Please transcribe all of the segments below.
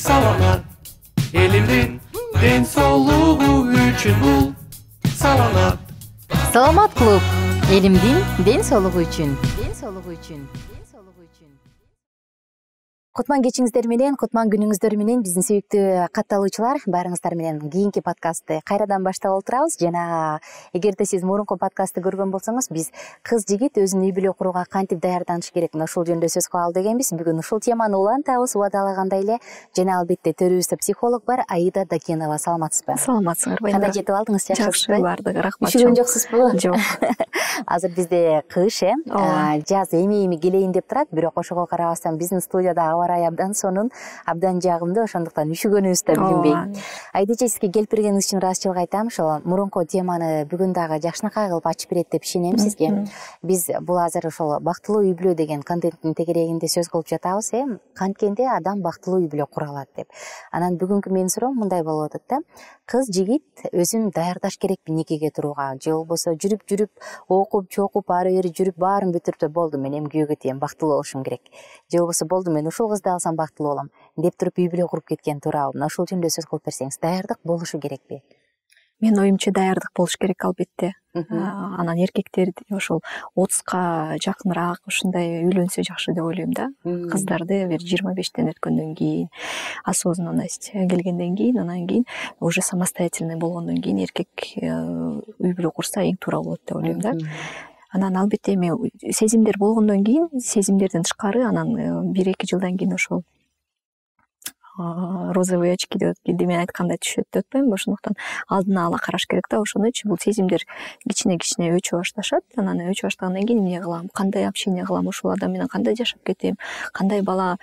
саламат. Элимдин ден соолугу үчүн бул саламат. Саламат клуб. Элимдин ден соолугу үчүн. Кутман кечиңиздер менен, кутман күнүңүздөр менен биздин сүйүктүү катталуучулар, баарыңыздар менен кийинки подкастты кайрадан баштап отурабыз. Жана эгерде сиз мурунку подкастты көргөн болсоңуз, биз кыз жигит өзүнүн үй бүлө курууга кантип даярданыш керек, ушул жөнүндө сөз кыла алды экенбиз. Бүгүн ушул теманы улантабыз убадалагандай эле. Жана албетте төрүбүздө психолог бар, Аида Дакенова. Саламатсызбы? Саламатсыңарбы? Кандай жетип алдыңыз? Жакшы, баардыгы рахмат. Üşүгөн жоксузбу? Жок. Азыр бизде кыш, жаз эми келейин деп турат, бирок ошого карабастан биздин студияда аба-ырайы абдан сонун, абдан жагымдуу, ошондуктан üşүгөнүбүз да билинбейт. Айдача, сизге келип бергениңиз үчүн ыраазычылык айтам. Ошо мурунку теманы бүгүн дагы жакшынакай кылып ачып берет деп ишенем сизге. Биз бул азыр ошол бактылуу үй бүлө деген контенттин тегерегинде сөз кылып жатабыз, канткенде адам бактылуу үй бүлө кура алат деп. Анан бүгүнкү менин суроом мындай болуп атат да. Кыз жигит өзүн даярдаш керекпи никеге турууга, же болбосо жүрүп окуп, чокуп, ары бери жүрүп баарын бүтүрүп болду, мен эми күйөөгө тием, бактылуу болушум керек. Же болбосо болду, мен ушул кызды алсам бактылуу болом деп туруп үй бүлө куруп кеткен туурабы? Мына ушул жөнүндө сөз кылып берсеңиз, даярдык болушу керекпи? Менин оюмча даярдык болуш керек албетте. Анан эркектер ошол 30ка жакыныраак ушундай үйлөнсө жакшы деп ойлойм да. Кыздарды бир 25тен өткөндөн кийин, осознанность келгенден кийин, анан кийин уже самостоятельный болгондон кийин эркек үй бүлө курса эң туура болот деп ойлойм да. Анан албетте эми сезимдер болгондон кийин, сезимдерден тышкары анан 1-2 жылдан кийин ошол розовые очки деп мен айтканда түшөт деп атпаймынбы? Ошондуктан алдына ала караш керек да. Ошондойчу бул сезимдер кичине өчө башташат. Анан өчө баштагандан кийин эмне кылам, кандай общение кылам, ушул адам менен кандай жашап кетем, кандай бала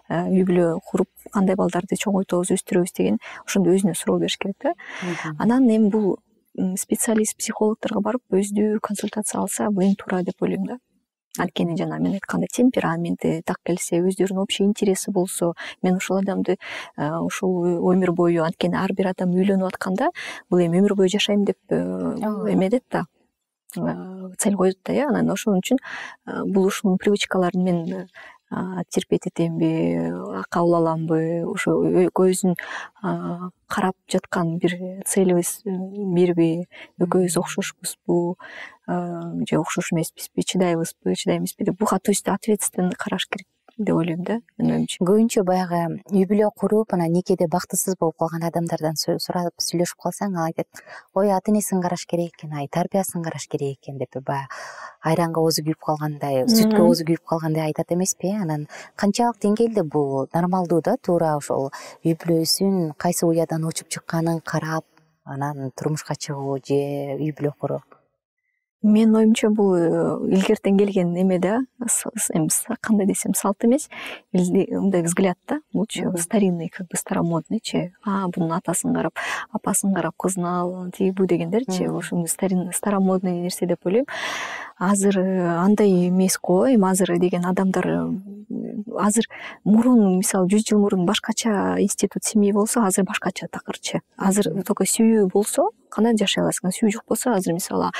үй бүлө куруп, кандай балдарды чоңойтобуз, өстүрөбүз деген ошондо өзүнө суроо бериш керек да. Анан эми бул специалист психологдорго барып өздүү консультация алса эң туура деп ойлойм да. Анткени жана мен айткандай темпераменти так келсе, өздөрүнүн общий интереси болсо, мен ушул адамды ушул өмүр бою, анткени ар бир адам үйлөнүп атканда бул эми өмүр бою жашайм деп эмедет да, цель коет да, анан ошон үчүн бул ушунун привычкаларын мен терпеть этемби, кабыл аламбы, ошо экөөбүздүн карап жаткан бир целибиз бирби, экөөбүз окшошпузбу, же окшош эмеспизби, чыдайбызбы, чыдай эмеспи деп, буга то есть ответственно караш керек деп ойлойм да. Көбүнчө баягы үй бүлө куруп, анан никеде бактысыз болуп калган адамдардан сурап сүйлөшүп калсаң, ал айтат: ой, ата энесин караш керек экен, тарбиясын караш керек экен деп, баягы айранга оозу күйүп калгандай, сүткө оозу күйүп калгандай айтат эмеспи? Анан канчалык деңгээлде бул нормалдуу да, туура ошол үй бүлөсүн кайсы уядан учуп чыкканын карап, анан турмушка чыгуу же үй бүлө куруу? Менин оюмча бул илгертен келген эме да, эми кандай десем, салт эмес, мындай взгляд да, булчу старинный, как бы старомодныйчи. Бунун атасын карап, апасын карап кызын ал, тиги бу дегендерчи, ошондой старомодный нерсе деп ойлойм. Азыр андай эмес го, эми азыр деген адамдар, азыр мурун, мисалы 100 жыл мурун башкача институт семьи болсо, азыр башкача такырчы. Азыр только сүйүү болсо кандай жашай аласың, сүйүү жок болсо, азыр мисалы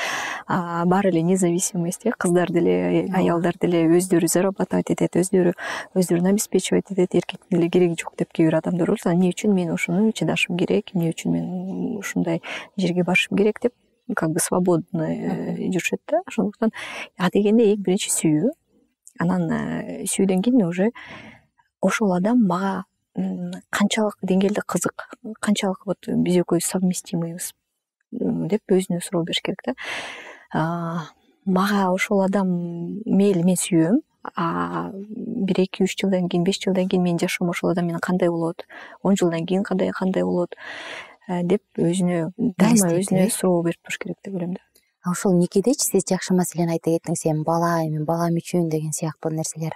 баары эле независимость, кыздар деле, аялдар деле өздөрү зарабатывать этет, өздөрүн обеспечивать этет, эркектин деле кереги жок деп кээ бир адамдар болот. Эмне үчүн мен ушуну чыдашым керек, эмне үчүн мен ушундай жерге барышым керек деп, как бы свободно жүрүшөт да. Ошондуктан дегенде эң биринчи сүйүү. Анан сүйүүдөн кийин уже ошол адам мага канчалык деңгээлде кызык, канчалык вот биз экөөбүз совместимыйбыз деп өзүнө суроо бериш керек да. Мага ошол адам мейли, мен сүйөм, 1-2-3 жылдан кийин, 5 жылдан кийин менин жашоом ошол адам менен кандай болот, 10 жылдан кийин кандай болот деп өзүнө дайыма өзүнө суроо берип туруш керек деп ойлойм да. Ошол никедечи сиз жакшы маселени айта кеттиңиз, эми балам үчүн деген сыяктуу нерселер.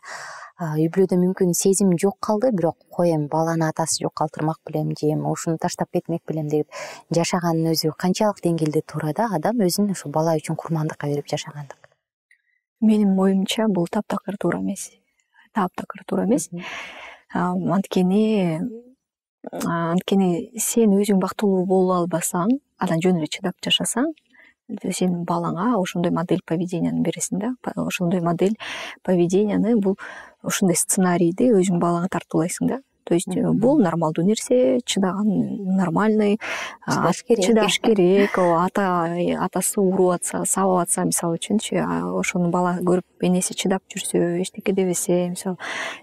Үй бүлөдө мүмкүн сезим жок калды, бирок кой эми баланы атасы жок калтырмак белем, же эми ушуну таштап кетмек белем деп жашаганын өзү канчалык деңгээлде туура да, адам өзүн ошо бала үчүн курмандыкка берип жашагандык? Менин оюмча бул таптакыр туура эмес. Анткени сен өзүң бактылуу боло албасаң, анан жөн эле чыдап жашасаң, сен балаңа ошондой модель поведенияны бересиң да. Ошондой модель поведенияны, бул ушундай сценарийди өзүң балаңа тартуулайсың да. То есть бул нормалдуу нерсе, чыдаган нормальный, чыдаш керек, атасы уруп атса, сабап атса мисалы үчүнчү, ошону бала көрүп энеси чыдап жүрсө, эчтеке дебесе, мисалы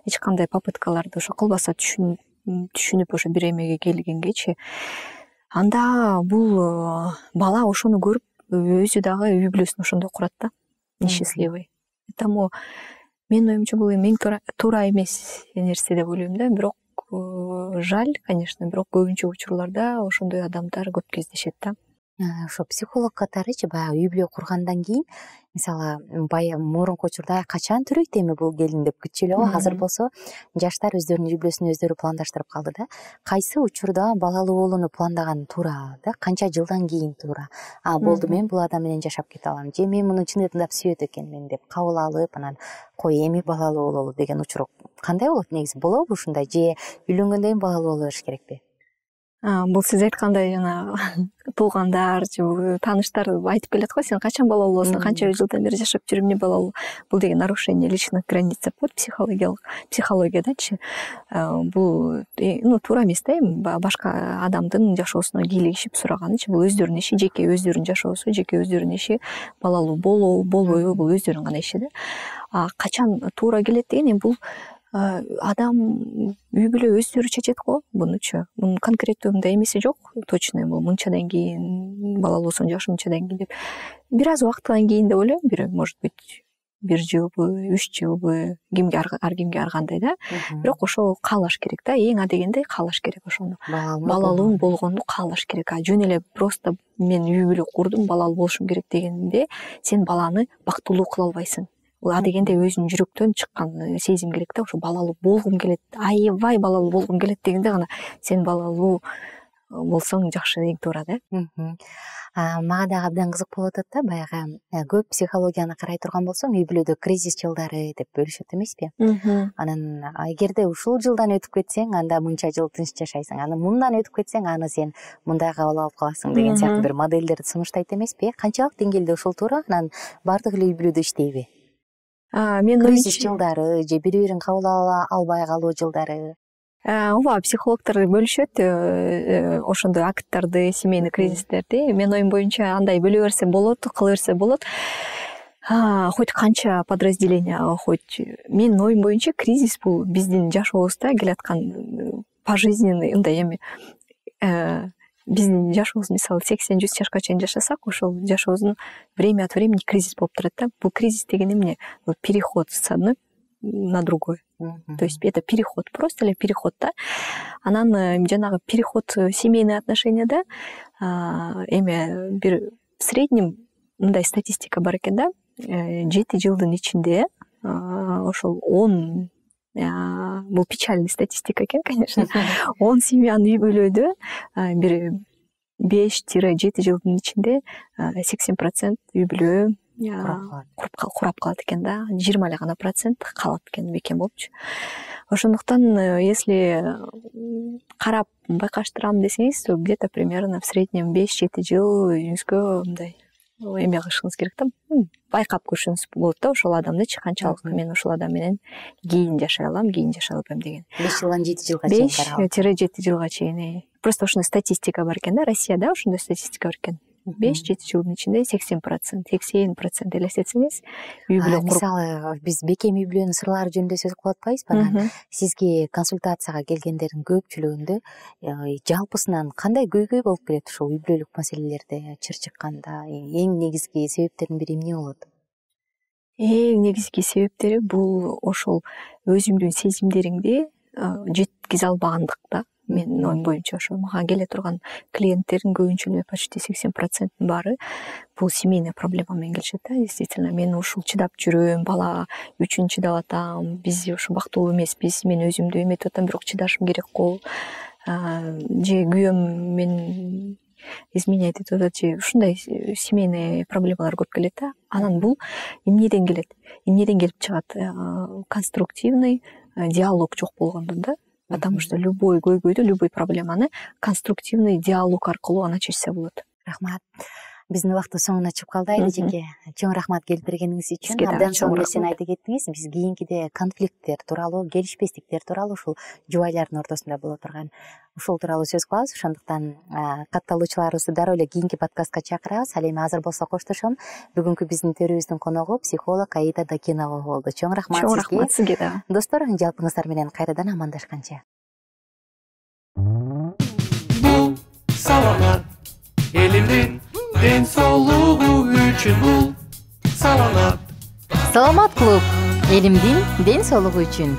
эч кандай попыткаларды ошо кылбаса түшүнүп ошо бир эмеге келгенгечи, анда бул бала ошону көрүп өзү дагы үй бүлөсүн ошондой курат да, несчастливый. Поэтому менин оюмча бул эң туура эмес нерсе деп ойлойм да, бирок жаль, конечно, бирок көбүнчө учурларда ошондой адамдар көп кездешет да. Ошо психолог катарычы баягы үй бүлө кургандан кийин, мисалы мурунку учурда качан төрөйт эми бул келин деп күтчү эле го, азыр болсо жаштар өздөрүнүн үй бүлөсүн өздөрү пландаштырып калды да. Кайсы учурда балалуу болууну пландаган туура да, канча жылдан кийин туура? Болду, мен бул адам менен жашап кете алам, же мен муну чынында сүйөт экенмин деп кабыл алып, анан кой эми балалуу бололу деген учур кандай болот негизи? Болобу ушундай, же үйлөнгөндөн кийин балалуу боло бериш керекпи? Бул сиз айткандай жана туугандар же тааныштар айтып келет го, сен качан балалуу болосуң, канча жылдан бери жашап жүрүп эмне балалуу? Бул деген нарушение личных границ деп коет психологиядачы. Бул туура эмес да, эми башка адамдын жашоосуна кийлигишип сураганычы, бул өздөрүнүн иши, жеке өздөрүнүн жашоосу, жеке өздөрүнүн иши, балалуу болобу бул өздөрүнүн гана иши да. Качан туура келет деген, бул адам үй бүлө өздөрү чечет го бунучу. Мунун конкреттүү мындай эмеси жок, точно бул мынчадан кийин балалуусун жашы мынчадан кийин деп. Бир аз убакыттан кийин деп ойлойм, может быть 1 жылбы, 3 жылбы, ар кимге ар кандай да. Бирок ошо каалаш керек да, эң адегенде каалаш керек ошону. Балалуу болгонду каалаш керек. Жөн эле просто мен үй бүлө курдум, балалуу болушум керек дегенде сен баланы бактылуу кыла албайсың. Бул адегенде өзүнүн жүрөктөн чыккан сезим керек да, ошо балалуу болгум келет, аябай балалуу болгум келет дегенде гана сен балалуу болсоң жакшы, эң туура да. Мага дагы абдан кызык болуп атат да, баягы көп психологияны карай турган болсоң, үй бүлөдө кризис жылдары деп бөлүшөт эмеспи? Анан эгерде ушул жылдан өтүп кетсең, анда мынча жыл тынч жашайсың, анан мындан өтүп кетсең, аны сен мындай кабыл алып каласың деген сыяктуу бир модельдерди сунуштайт эмеспи? Канчалык деңгээлде ушул туура? Анан баардык эле үй бүлөдө иштейби? Мен кризис жылдары же бири-бирин кабыл ала албай калуу жылдары? Ооба, психологдор бөлүшөт ошондой акттарды, семейный кризистерди. Менин оюм боюнча андай бөлө берсе болот, кыла берсе болот. Хоть канча подразделение, хоть менин оюм боюнча кризис бул биздин жашообузда келаткан пожизненный мындай эми. Биздин жашообуз мисалы 80-100 жашка чейин жашасак, ошол жашообуздун время от времени кризис болуп турат да. Бул кризис деген эмне? Переход с одной на другой. То есть это переход, просто эле переход да. Анан жанагы переход семейный отношенияда эми бир в среднем мындай статистика бар экен да. 7 жылдын ичинде ошол 10 бул печальный статистика экен, конечно. 10 семьянын үй бүлөдө бир 5-7 жылдын ичинде 80% үй бүлө курап калат экен да. 20 эле гана процент калат экен бекем болупчу. Ошондуктан, если карап байкаштырам десеңиз, то где-то примерно в среднем 5-7 жыл үйүңүзгө мындай эме кылышыңыз керек да. Байкап көрүшүңүз болот да ошол адамдычы, канчалык мен ошол адам менен кийин жашай алам, кийин жашай албайм деген. 5 жылдан 7 жылга чейин карап. 5-7 жылга чейин. Просто ошондой статистика бар экен да, Россияда ошондой статистика бар экен. 5-7 жылдын ичинде 80% элестетсеңиз үй бүлө куруп. Мисалы, биз бекем үй бүлөнүн сырлары жөнүндө сөз кылып атпайбызбы? Анан сизге консультацияга келгендердин көпчүлүгүндө жалпысынан кандай көйгөй болуп келет ушул үй бүлөлүк маселелерде чыр чыкканда? Эң негизги себептердин бири эмне болот? Эң негизги себептери бул ошол өзүңдүн сезимдериңди жеткизе албагандык да. Менин оюм боюнча ошо мага келе турган клиенттердин көбүнчөлүгү почти 80% баары бул семейный проблема менен келишет да. Действительно, мен ушул чыдап жүрөм, бала үчүн чыдап атам, биз ушу бактылуу эмеспиз, мен өзүмдү эметип атам, бирок чыдашым керек го. Же күйөөм мен изменять этип атат, же ушундай семейный проблемалар көп келет да. Анан бул эмнеден келет? Эмнеден келип чыгат? Конструктивный диалог жок болгондон да. Потому что любой көйгөйдү, любой проблеманы конструктивный диалог аркылуу ана чечсе болот. Рахмат. биздин убактыбыз соңуна чыгып калды. Айдыжеке, чоң рахмат келип бергениңиз үчүн. Сизге дагы Абдан чоң сонун нерсени рахмат. айтып кеттиңиз. Биз кийинкиде конфликттер тууралуу, келишпестиктер тууралуу, ушул жубайлардын ортосунда боло турган ушул тууралуу сөз кылабыз. Ошондуктан катталуучуларыбызды дароо эле кийинки подкастка чакырабыз. Ал эми азыр болсо коштошом. Бүгүнкү биздин төрүбүздүн коногу психолог Аида Дакенова болду. Чоң рахмат Чоң сизге. рахмат сизге дагы. Достор, жалпыңыздар менен кайрадан амандашканча. Бул саламат элимдин ден соолугу үчүн бул саламат Саламат клуб элимдин ден соолугу үчүн.